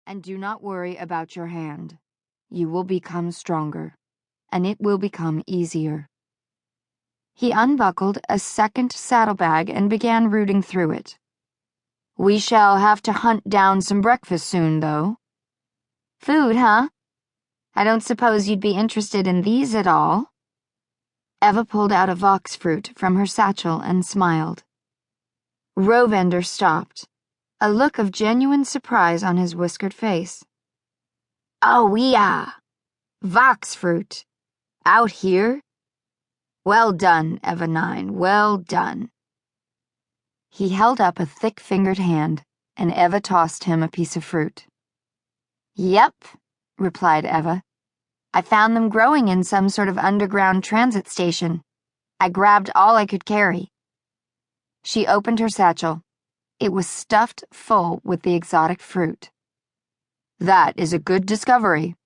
And do not worry about your hand. You will become stronger, and it will become easier. He unbuckled a second saddlebag and began rooting through it. We shall have to hunt down some breakfast soon, though. Food, huh? I don't suppose you'd be interested in these at all. Eva pulled out a vox fruit from her satchel and smiled. Rovender stopped, a look of genuine surprise on his whiskered face. Oh, yeah. Vox fruit. Out here? Well done, Eva Nine, well done. He held up a thick-fingered hand, and Eva tossed him a piece of fruit. Yep, replied Eva. I found them growing in some sort of underground transit station. I grabbed all I could carry. She opened her satchel. It was stuffed full with the exotic fruit. That is a good discovery.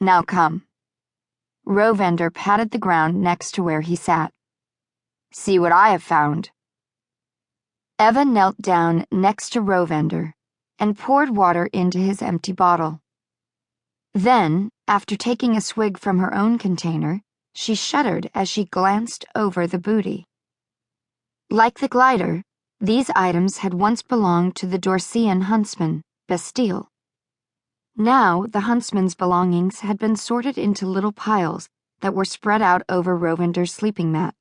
Now come. Rovender patted the ground next to where he sat. See what I have found. Eva knelt down next to Rovender and poured water into his empty bottle. Then, after taking a swig from her own container, she shuddered as she glanced over the booty. Like the glider, these items had once belonged to the Dorsean huntsman, Bastille. Now, the huntsman's belongings had been sorted into little piles that were spread out over Rovender's sleeping mat.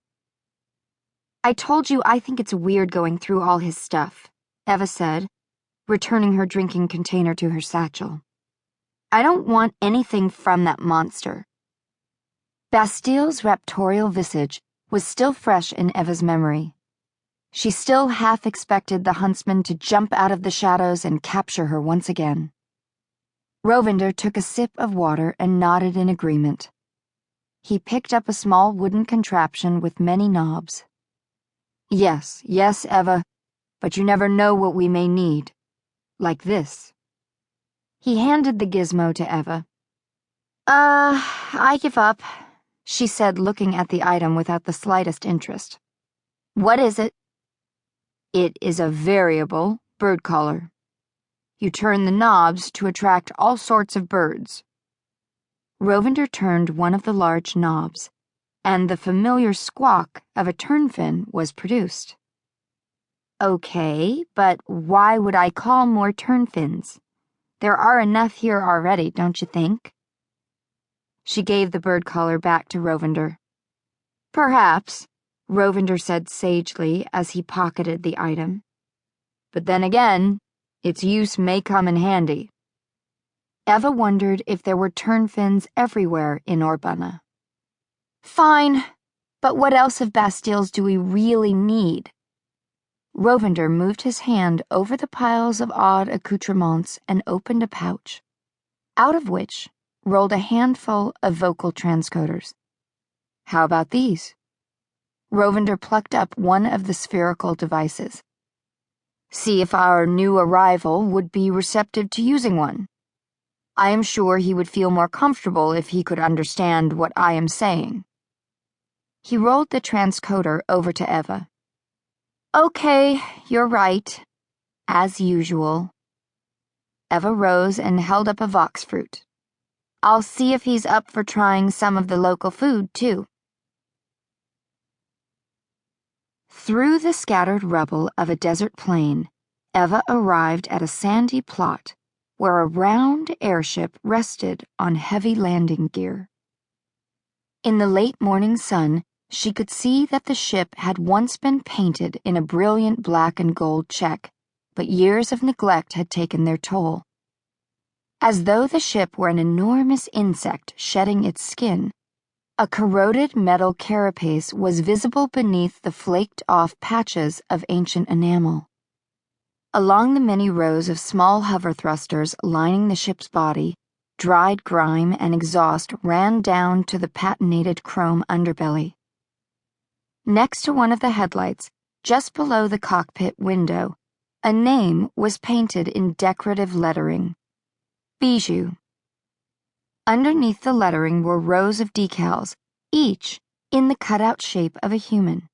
I told you I think it's weird going through all his stuff, Eva said, returning her drinking container to her satchel. I don't want anything from that monster. Bastille's raptorial visage was still fresh in Eva's memory. She still half expected the huntsman to jump out of the shadows and capture her once again. Rovender took a sip of water and nodded in agreement. He picked up a small wooden contraption with many knobs. Yes, Eva, but you never know what we may need. Like this. He handed the gizmo to Eva. I give up, she said, looking at the item without the slightest interest. What is it? It is a variable bird caller. You turn the knobs to attract all sorts of birds. Rovender turned one of the large knobs, and the familiar squawk of a turnfin was produced. Okay, but why would I call more turnfins? There are enough here already, don't you think? She gave the bird caller back to Rovender. Perhaps, Rovender said sagely as he pocketed the item. But then again, its use may come in handy. Eva wondered if there were turnfins everywhere in Orbona. Fine, but what else of Bastille's do we really need? Rovender moved his hand over the piles of odd accoutrements and opened a pouch, out of which rolled a handful of vocal transcoders. How about these? Rovender plucked up one of the spherical devices. See if our new arrival would be receptive to using one. I am sure he would feel more comfortable if he could understand what I am saying. He rolled the transcoder over to Eva. Okay, you're right. As usual. Eva rose and held up a vox fruit. I'll see if he's up for trying some of the local food, too. Through the scattered rubble of a desert plain, Eva arrived at a sandy plot where a round airship rested on heavy landing gear. In the late morning sun, she could see that the ship had once been painted in a brilliant black and gold check, but years of neglect had taken their toll. As though the ship were an enormous insect shedding its skin, a corroded metal carapace was visible beneath the flaked-off patches of ancient enamel. Along the many rows of small hover thrusters lining the ship's body, dried grime and exhaust ran down to the patinated chrome underbelly. Next to one of the headlights, just below the cockpit window, a name was painted in decorative lettering. Bijou. Underneath the lettering were rows of decals, each in the cutout shape of a human.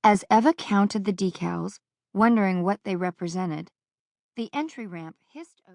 As Eva counted the decals, wondering what they represented, the entry ramp hissed over.